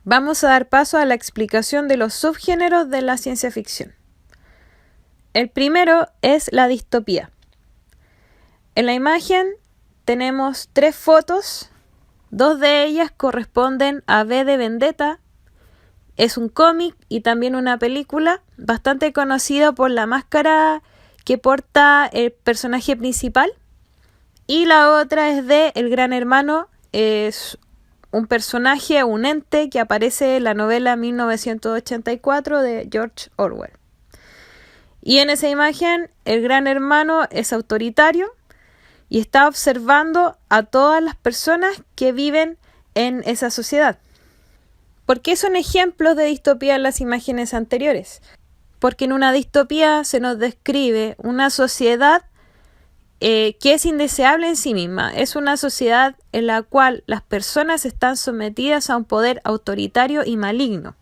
Vamos a dar paso a la explicación de los subgéneros de la ciencia ficción. El primero es la distopía. En la imagen tenemos 3 fotos, 2 de ellas corresponden a V de Vendetta. Es un cómic y también una película bastante conocido por la máscara que porta el personaje principal. Y la otra es de El Gran Hermano, es un personaje, un ente que aparece en la novela 1984 de George Orwell. Y en esa imagen el Gran Hermano es autoritario y está observando a todas las personas que viven en esa sociedad. ¿Por qué son ejemplos de distopía en las imágenes anteriores? Porque en una distopía se nos describe una sociedad que es indeseable en sí misma. Es una sociedad en la cual las personas están sometidas a un poder autoritario y maligno.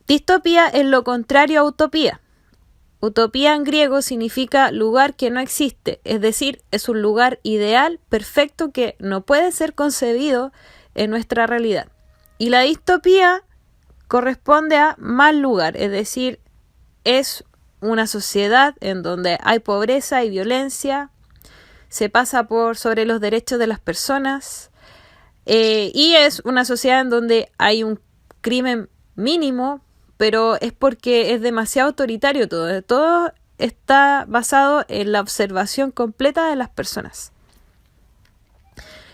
Distopía es lo contrario a utopía. Utopía en griego significa lugar que no existe, es decir, es un lugar ideal, perfecto, que no puede ser concebido en nuestra realidad. Y la distopía corresponde a mal lugar, es decir, es una sociedad en donde hay pobreza y violencia, se pasa por sobre los derechos de las personas, y es una sociedad en donde hay un crimen mínimo, pero es porque es demasiado autoritario todo. Todo está basado en la observación completa de las personas.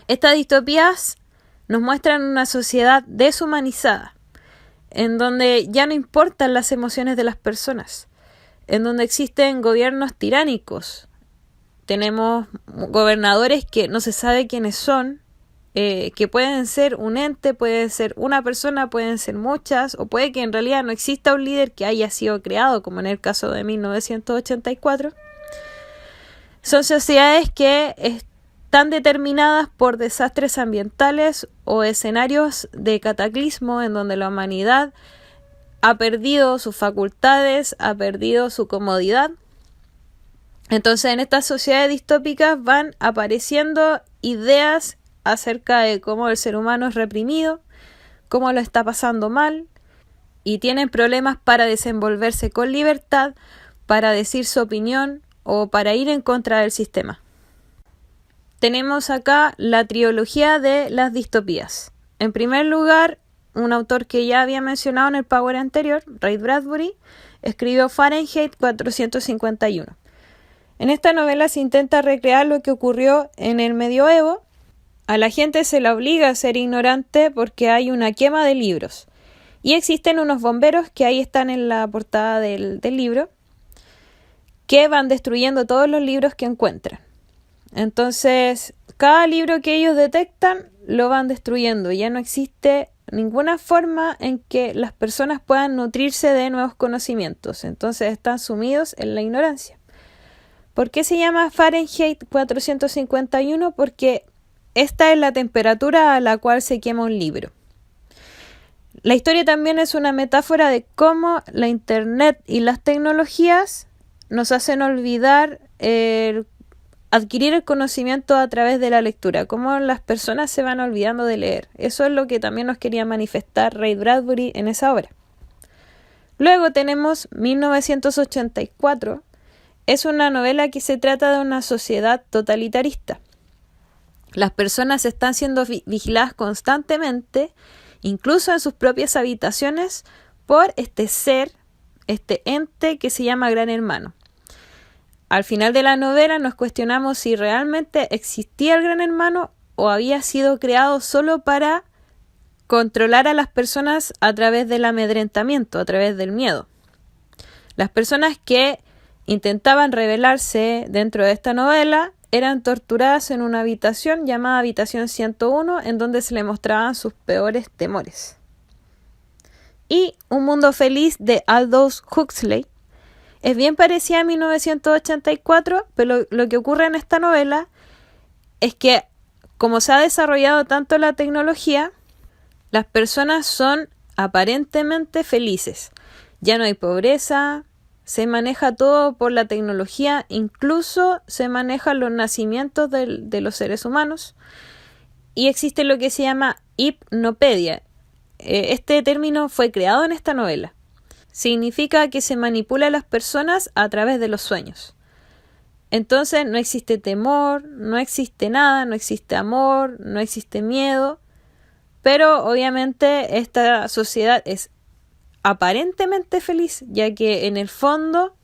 Estas distopías nos muestran una sociedad deshumanizada, en donde ya no importan las emociones de las personas, en donde existen gobiernos tiránicos. Tenemos gobernadores que no se sabe quiénes son, que pueden ser un ente, puede ser una persona, pueden ser muchas, o puede que en realidad no exista un líder que haya sido creado, como en el caso de 1984. Son sociedades que están determinadas por desastres ambientales o escenarios de cataclismo en donde la humanidad ha perdido sus facultades, ha perdido su comodidad. Entonces, en estas sociedades distópicas van apareciendo ideas acerca de cómo el ser humano es reprimido, cómo lo está pasando mal, y tienen problemas para desenvolverse con libertad, para decir su opinión o para ir en contra del sistema. Tenemos acá la trilogía de las distopías. En primer lugar, un autor que ya había mencionado en el Power anterior, Ray Bradbury, escribió Fahrenheit 451. En esta novela se intenta recrear lo que ocurrió en el medioevo. A la gente se la obliga a ser ignorante porque hay una quema de libros. Y existen unos bomberos que ahí están en la portada del libro, que van destruyendo todos los libros que encuentran. Entonces, cada libro que ellos detectan lo van destruyendo. Ya no existe ninguna forma en que las personas puedan nutrirse de nuevos conocimientos. Entonces están sumidos en la ignorancia. ¿Por qué se llama Fahrenheit 451? Porque esta es la temperatura a la cual se quema un libro. La historia también es una metáfora de cómo la internet y las tecnologías nos hacen olvidar adquirir el conocimiento a través de la lectura, cómo las personas se van olvidando de leer. Eso es lo que también nos quería manifestar Ray Bradbury en esa obra. Luego tenemos 1984. Es una novela que se trata de una sociedad totalitarista. Las personas están siendo vigiladas constantemente, incluso en sus propias habitaciones, por este ser, este ente que se llama Gran Hermano. Al final de la novela nos cuestionamos si realmente existía el Gran Hermano o había sido creado solo para controlar a las personas a través del amedrentamiento, a través del miedo. Las personas que intentaban rebelarse dentro de esta novela eran torturadas en una habitación llamada Habitación 101, en donde se le mostraban sus peores temores. Y Un Mundo Feliz de Aldous Huxley es bien parecida a 1984, pero lo que ocurre en esta novela es que, como se ha desarrollado tanto la tecnología, las personas son aparentemente felices. Ya no hay pobreza, se maneja todo por la tecnología, incluso se manejan los nacimientos de los seres humanos, y existe lo que se llama hipnopedia. este término fue creado en esta novela. Significa que se manipula a las personas a través de los sueños. Entonces no existe temor, no existe nada, no existe amor, no existe miedo, pero obviamente esta sociedad es aparentemente feliz, ya que en el fondo,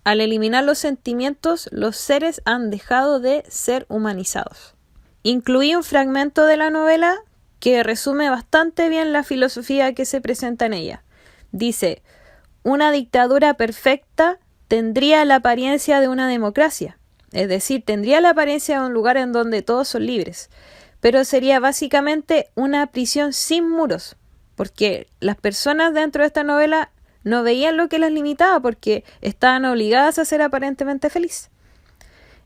al eliminar los sentimientos, los seres han dejado de ser humanizados. Incluí un fragmento de la novela que resume bastante bien la filosofía que se presenta en ella. Dice: una dictadura perfecta tendría la apariencia de una democracia, es decir, tendría la apariencia de un lugar en donde todos son libres, pero sería básicamente una prisión sin muros, porque las personas dentro de esta novela no veían lo que las limitaba porque estaban obligadas a ser aparentemente felices,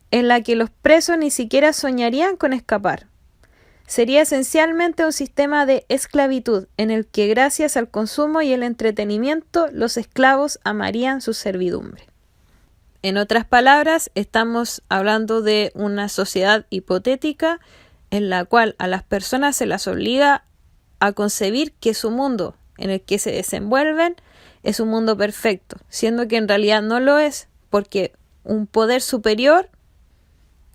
en la que los presos ni siquiera soñarían con escapar. Sería esencialmente un sistema de esclavitud en el que gracias al consumo y el entretenimiento los esclavos amarían su servidumbre. En otras palabras, estamos hablando de una sociedad hipotética en la cual a las personas se las obliga a concebir que su mundo en el que se desenvuelven es un mundo perfecto, siendo que en realidad no lo es, porque un poder superior,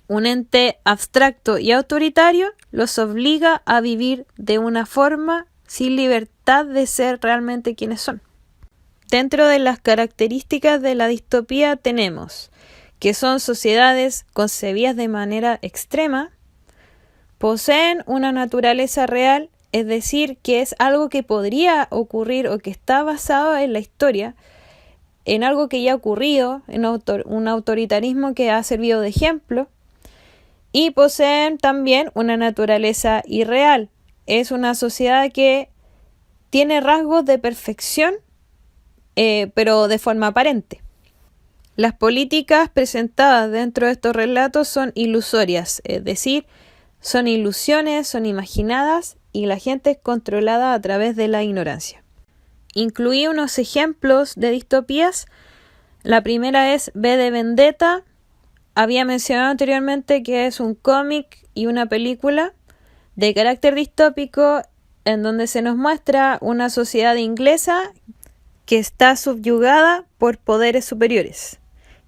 un ente abstracto y autoritario, los obliga a vivir de una forma sin libertad de ser realmente quienes son. Dentro de las características de la distopía tenemos que son sociedades concebidas de manera extrema, poseen una naturaleza real, es decir, que es algo que podría ocurrir o que está basado en la historia, en algo que ya ha ocurrido, en un autoritarismo que ha servido de ejemplo, y poseen también una naturaleza irreal. Es una sociedad que tiene rasgos de perfección, pero de forma aparente. Las políticas presentadas dentro de estos relatos son ilusorias, es decir, son ilusiones, son imaginadas y la gente es controlada a través de la ignorancia. Incluí unos ejemplos de distopías. La primera es V de Vendetta. Había mencionado anteriormente que es un cómic y una película de carácter distópico en donde se nos muestra una sociedad inglesa que está subyugada por poderes superiores.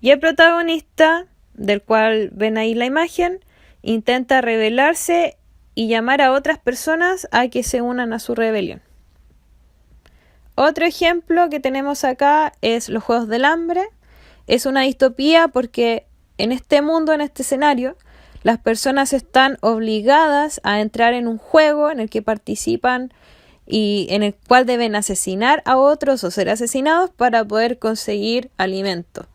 Y el protagonista, del cual ven ahí la imagen, intenta rebelarse y llamar a otras personas a que se unan a su rebelión. Otro ejemplo que tenemos acá es los Juegos del Hambre. Es una distopía porque en este mundo, en este escenario, las personas están obligadas a entrar en un juego en el que participan y en el cual deben asesinar a otros o ser asesinados para poder conseguir alimento.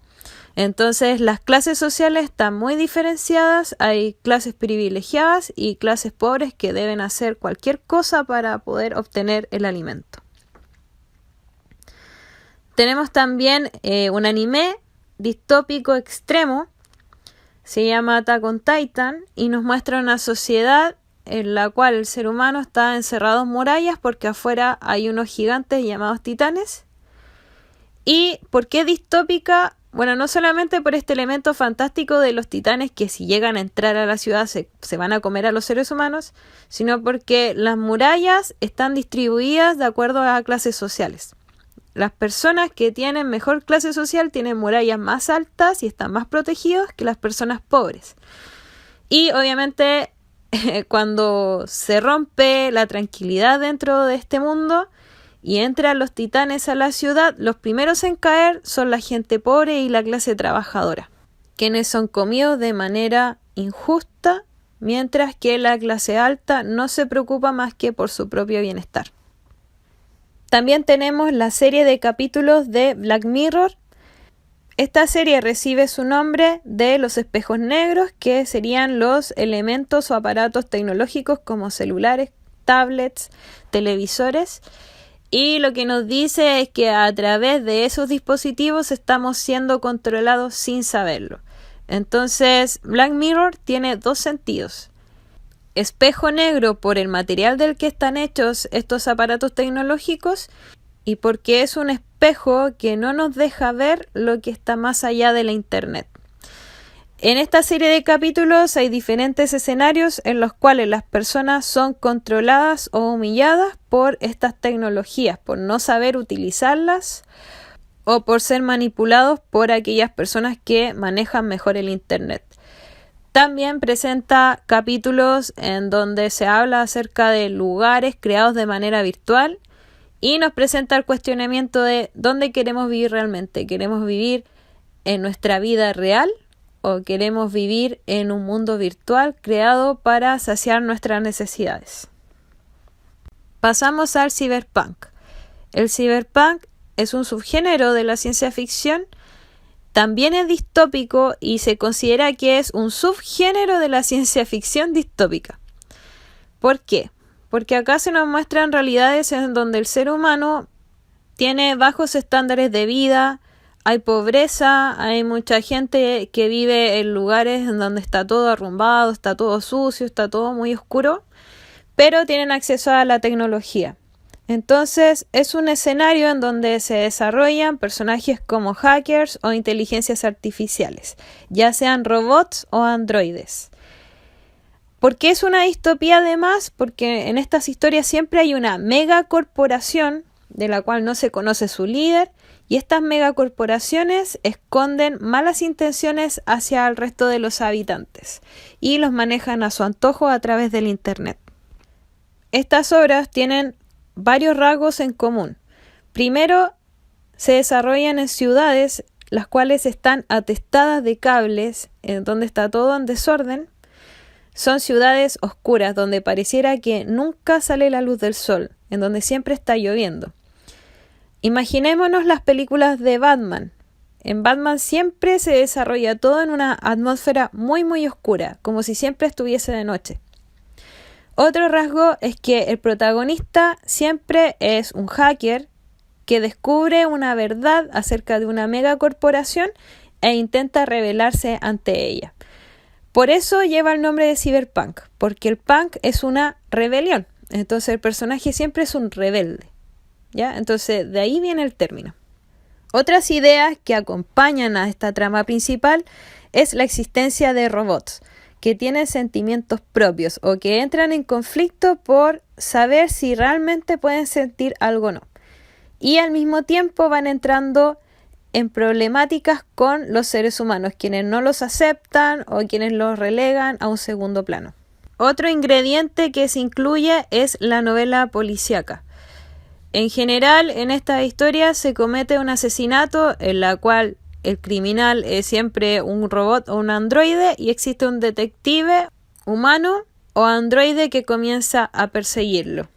Entonces las clases sociales están muy diferenciadas, hay clases privilegiadas y clases pobres que deben hacer cualquier cosa para poder obtener el alimento. Tenemos también un anime distópico extremo, se llama Attack on Titan y nos muestra una sociedad en la cual el ser humano está encerrado en murallas porque afuera hay unos gigantes llamados titanes. ¿Y por qué distópica? Bueno, no solamente por este elemento fantástico de los titanes que si llegan a entrar a la ciudad se van a comer a los seres humanos, sino porque las murallas están distribuidas de acuerdo a clases sociales. Las personas que tienen mejor clase social tienen murallas más altas y están más protegidos que las personas pobres. Y obviamente cuando se rompe la tranquilidad dentro de este mundo y entran los titanes a la ciudad, los primeros en caer son la gente pobre y la clase trabajadora, quienes son comidos de manera injusta, mientras que la clase alta no se preocupa más que por su propio bienestar. También tenemos la serie de capítulos de Black Mirror. Esta serie recibe su nombre de los espejos negros, que serían los elementos o aparatos tecnológicos como celulares, tablets, televisores. Y lo que nos dice es que a través de esos dispositivos estamos siendo controlados sin saberlo. Entonces, Black Mirror tiene dos sentidos. Espejo negro por el material del que están hechos estos aparatos tecnológicos y porque es un espejo que no nos deja ver lo que está más allá de la internet. En esta serie de capítulos hay diferentes escenarios en los cuales las personas son controladas o humilladas por estas tecnologías, por no saber utilizarlas o por ser manipulados por aquellas personas que manejan mejor el Internet. También presenta capítulos en donde se habla acerca de lugares creados de manera virtual y nos presenta el cuestionamiento de dónde queremos vivir realmente. ¿Queremos vivir en nuestra vida real o queremos vivir en un mundo virtual creado para saciar nuestras necesidades? Pasamos al cyberpunk. El cyberpunk es un subgénero de la ciencia ficción. También es distópico y se considera que es un subgénero de la ciencia ficción distópica. ¿Por qué? Porque acá se nos muestran realidades en donde el ser humano tiene bajos estándares de vida, hay pobreza, hay mucha gente que vive en lugares en donde está todo arrumbado, está todo sucio, está todo muy oscuro, pero tienen acceso a la tecnología. Entonces es un escenario en donde se desarrollan personajes como hackers o inteligencias artificiales, ya sean robots o androides. ¿Por qué es una distopía además? Porque en estas historias siempre hay una megacorporación de la cual no se conoce su líder y estas megacorporaciones esconden malas intenciones hacia el resto de los habitantes y los manejan a su antojo a través del Internet. Estas obras tienen varios rasgos en común. Primero, se desarrollan en ciudades las cuales están atestadas de cables, en donde está todo en desorden. Son ciudades oscuras, donde pareciera que nunca sale la luz del sol, en donde siempre está lloviendo. Imaginémonos las películas de Batman. En Batman siempre se desarrolla todo en una atmósfera muy muy oscura, como si siempre estuviese de noche. Otro rasgo es que el protagonista siempre es un hacker que descubre una verdad acerca de una megacorporación e intenta rebelarse ante ella. Por eso lleva el nombre de cyberpunk, porque el punk es una rebelión. Entonces el personaje siempre es un rebelde, ¿ya? Entonces de ahí viene el término. Otras ideas que acompañan a esta trama principal es la existencia de robots que tienen sentimientos propios o que entran en conflicto por saber si realmente pueden sentir algo o no. Y al mismo tiempo van entrando en problemáticas con los seres humanos, quienes no los aceptan o quienes los relegan a un segundo plano. Otro ingrediente que se incluye es la novela policíaca. En general, en esta historia se comete un asesinato en la cual el criminal es siempre un robot o un androide y existe un detective humano o androide que comienza a perseguirlo.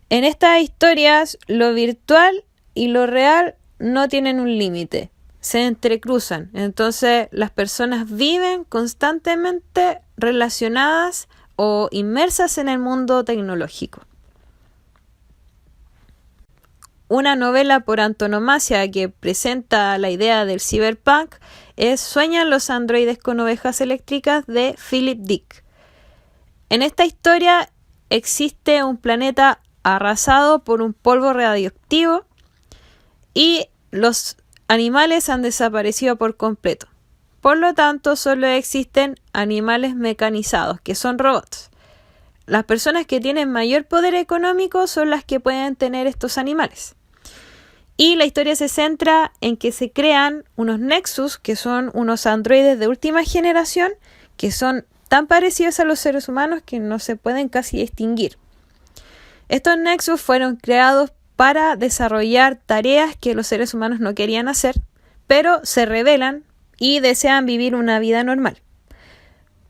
En estas historias, lo virtual y lo real no tienen un límite, se entrecruzan. Entonces, las personas viven constantemente relacionadas o inmersas en el mundo tecnológico. Una novela por antonomasia que presenta la idea del cyberpunk es Sueñan los androides con ovejas eléctricas de Philip Dick. En esta historia existe un planeta arrasado por un polvo radioactivo y los animales han desaparecido por completo. Por lo tanto, solo existen animales mecanizados, que son robots. Las personas que tienen mayor poder económico son las que pueden tener estos animales. Y la historia se centra en que se crean unos Nexus, que son unos androides de última generación, que son tan parecidos a los seres humanos que no se pueden casi distinguir. Estos Nexus fueron creados para desarrollar tareas que los seres humanos no querían hacer, pero se rebelan y desean vivir una vida normal.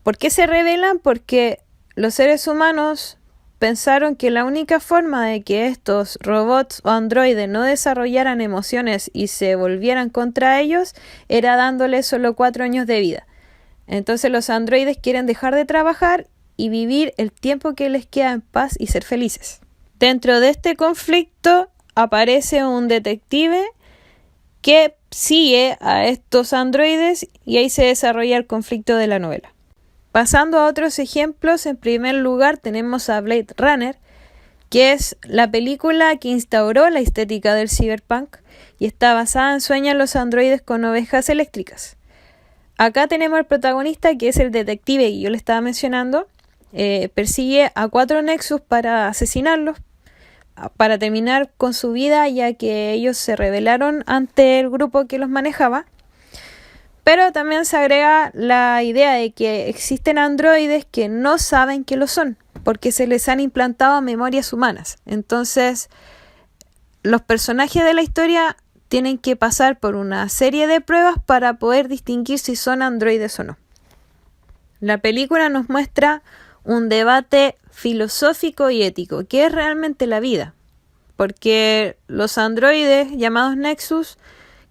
¿Por qué se rebelan? Porque los seres humanos pensaron que la única forma de que estos robots o androides no desarrollaran emociones y se volvieran contra ellos era dándoles solo 4 años de vida. Entonces los androides quieren dejar de trabajar y vivir el tiempo que les queda en paz y ser felices. Dentro de este conflicto aparece un detective que sigue a estos androides y ahí se desarrolla el conflicto de la novela. Pasando a otros ejemplos, en primer lugar tenemos a Blade Runner, que es la película que instauró la estética del cyberpunk y está basada en Sueñan los androides con ovejas eléctricas. Acá tenemos al protagonista, que es el detective que yo le estaba mencionando. Persigue a 4 Nexus para asesinarlos, para terminar con su vida, ya que ellos se rebelaron ante el grupo que los manejaba. Pero también se agrega la idea de que existen androides que no saben que lo son, porque se les han implantado memorias humanas. Entonces, los personajes de la historia tienen que pasar por una serie de pruebas para poder distinguir si son androides o no. La película nos muestra un debate filosófico y ético. ¿Qué es realmente la vida? Porque los androides llamados Nexus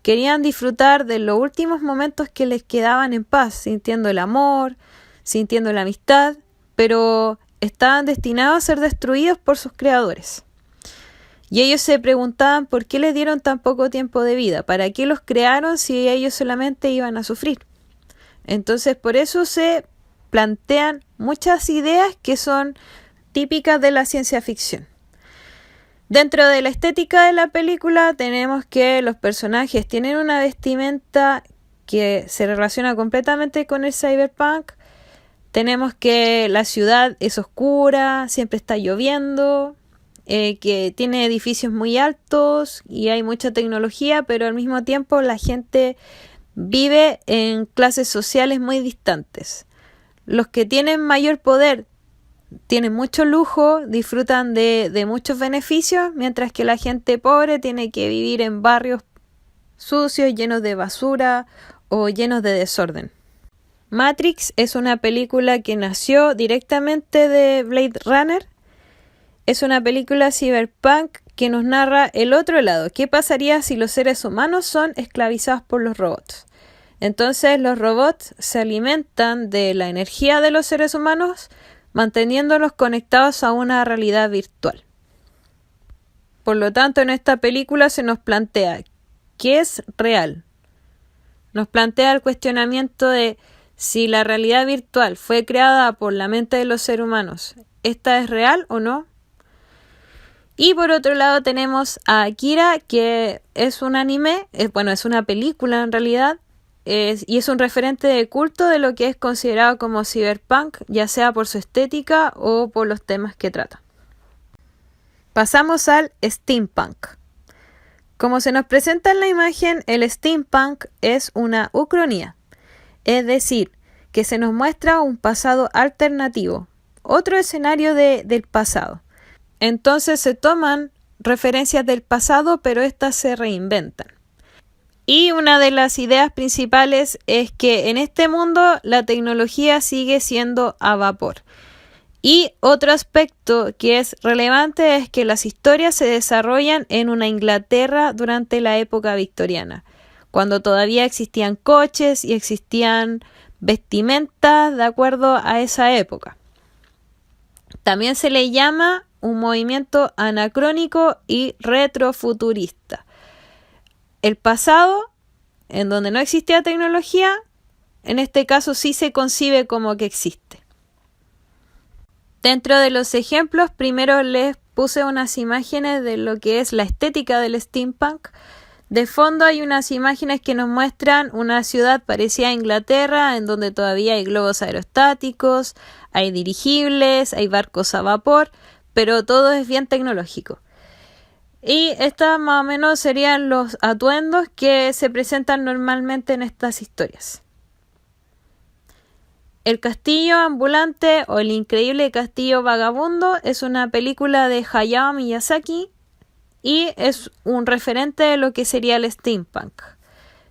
querían disfrutar de los últimos momentos que les quedaban en paz, sintiendo el amor, sintiendo la amistad, pero estaban destinados a ser destruidos por sus creadores. Y ellos se preguntaban por qué les dieron tan poco tiempo de vida, para qué los crearon si ellos solamente iban a sufrir. Entonces, por eso se plantean muchas ideas que son típicas de la ciencia ficción. Dentro de la estética de la película tenemos que los personajes tienen una vestimenta que se relaciona completamente con el cyberpunk. Tenemos que la ciudad es oscura, siempre está lloviendo, que tiene edificios muy altos y hay mucha tecnología, pero al mismo tiempo la gente vive en clases sociales muy distantes. Los que tienen mayor poder tienen mucho lujo, disfrutan de muchos beneficios, mientras que la gente pobre tiene que vivir en barrios sucios, llenos de basura o llenos de desorden. Matrix es una película que nació directamente de Blade Runner. Es una película cyberpunk que nos narra el otro lado. ¿Qué pasaría si los seres humanos son esclavizados por los robots? Entonces los robots se alimentan de la energía de los seres humanos, manteniéndolos conectados a una realidad virtual. Por lo tanto, en esta película se nos plantea ¿qué es real? Nos plantea el cuestionamiento de si la realidad virtual fue creada por la mente de los seres humanos, ¿esta es real o no? Y por otro lado tenemos a Akira, que es un anime, es una película en realidad, y es un referente de culto de lo que es considerado como cyberpunk, ya sea por su estética o por los temas que trata. Pasamos al steampunk. Como se nos presenta en la imagen, el steampunk es una ucronía, es decir, que se nos muestra un pasado alternativo, otro escenario del pasado. Entonces se toman referencias del pasado, pero estas se reinventan. Y una de las ideas principales es que en este mundo la tecnología sigue siendo a vapor. Y otro aspecto que es relevante es que las historias se desarrollan en una Inglaterra durante la época victoriana, cuando todavía existían coches y existían vestimentas de acuerdo a esa época. También se le llama un movimiento anacrónico y retrofuturista. El pasado, en donde no existía tecnología, en este caso sí se concibe como que existe. Dentro de los ejemplos, primero les puse unas imágenes de lo que es la estética del steampunk. De fondo hay unas imágenes que nos muestran una ciudad parecida a Inglaterra, en donde todavía hay globos aerostáticos, hay dirigibles, hay barcos a vapor, pero todo es bien tecnológico. Y estas más o menos serían los atuendos que se presentan normalmente en estas historias. El castillo ambulante o el increíble castillo vagabundo es una película de Hayao Miyazaki y es un referente de lo que sería el steampunk.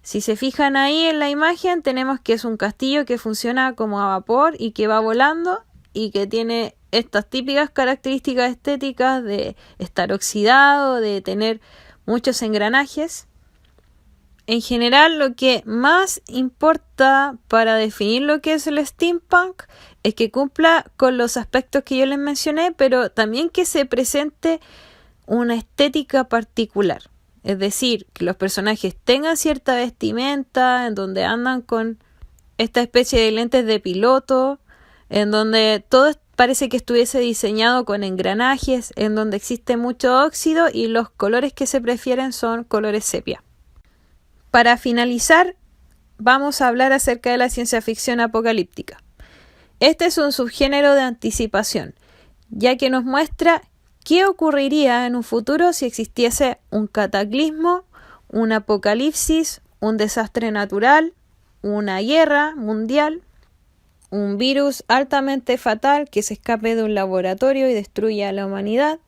Si se fijan ahí en la imagen, tenemos que es un castillo que funciona como a vapor y que va volando y que tiene estas típicas características estéticas de estar oxidado, de tener muchos engranajes. En general, lo que más importa para definir lo que es el steampunk es que cumpla con los aspectos que yo les mencioné, pero también que se presente una estética particular. Es decir, que los personajes tengan cierta vestimenta, en donde andan con esta especie de lentes de piloto, en donde todo parece que estuviese diseñado con engranajes, en donde existe mucho óxido y los colores que se prefieren son colores sepia. Para finalizar, vamos a hablar acerca de la ciencia ficción apocalíptica. Este es un subgénero de anticipación, ya que nos muestra qué ocurriría en un futuro si existiese un cataclismo, un apocalipsis, un desastre natural, una guerra mundial, un virus altamente fatal que se escape de un laboratorio y destruya a la humanidad.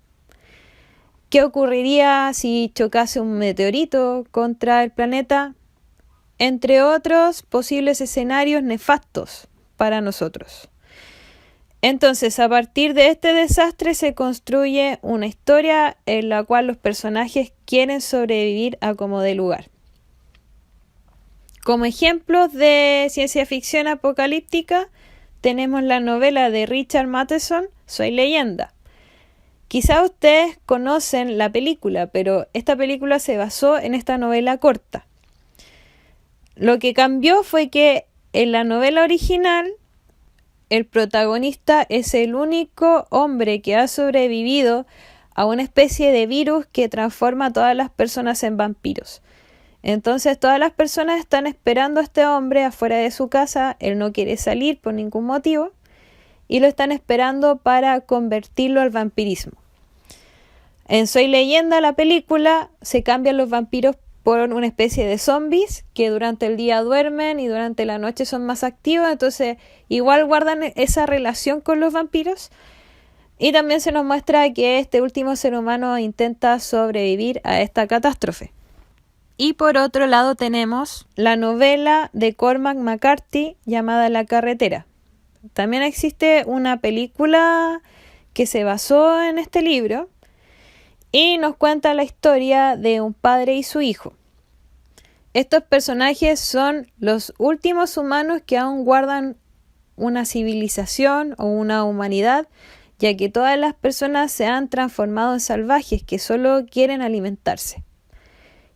¿Qué ocurriría si chocase un meteorito contra el planeta? Entre otros posibles escenarios nefastos para nosotros. Entonces, a partir de este desastre se construye una historia en la cual los personajes quieren sobrevivir a como dé lugar. Como ejemplos de ciencia ficción apocalíptica, tenemos la novela de Richard Matheson, Soy Leyenda. Quizá ustedes conocen la película, pero esta película se basó en esta novela corta. Lo que cambió fue que en la novela original, el protagonista es el único hombre que ha sobrevivido a una especie de virus que transforma a todas las personas en vampiros. Entonces todas las personas están esperando a este hombre afuera de su casa, él no quiere salir por ningún motivo, y lo están esperando para convertirlo al vampirismo. En Soy Leyenda, la película, se cambian los vampiros por una especie de zombies que durante el día duermen y durante la noche son más activos, entonces igual guardan esa relación con los vampiros. Y también se nos muestra que este último ser humano intenta sobrevivir a esta catástrofe. Y por otro lado tenemos la novela de Cormac McCarthy llamada La carretera. También existe una película que se basó en este libro y nos cuenta la historia de un padre y su hijo. Estos personajes son los últimos humanos que aún guardan una civilización o una humanidad, ya que todas las personas se han transformado en salvajes que solo quieren alimentarse.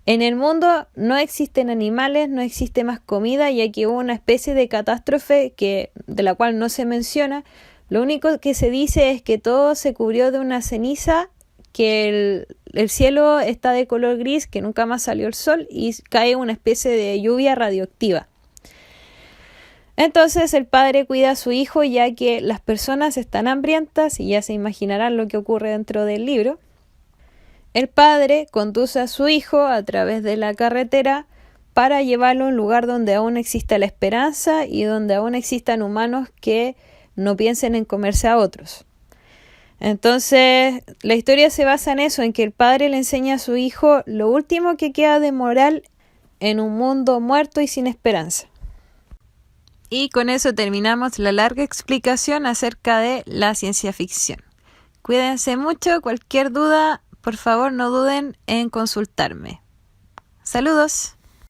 En el mundo no existen animales, no existe más comida, ya que hubo una especie de catástrofe de la cual no se menciona. Lo único que se dice es que todo se cubrió de una ceniza, que el cielo está de color gris, que nunca más salió el sol y cae una especie de lluvia radioactiva. Entonces el padre cuida a su hijo, ya que las personas están hambrientas y ya se imaginarán lo que ocurre dentro del libro. El padre conduce a su hijo a través de la carretera para llevarlo a un lugar donde aún exista la esperanza y donde aún existan humanos que no piensen en comerse a otros. Entonces, la historia se basa en eso, en que el padre le enseña a su hijo lo último que queda de moral en un mundo muerto y sin esperanza. Y con eso terminamos la larga explicación acerca de la ciencia ficción. Cuídense mucho, cualquier duda, por favor no duden en consultarme. Saludos.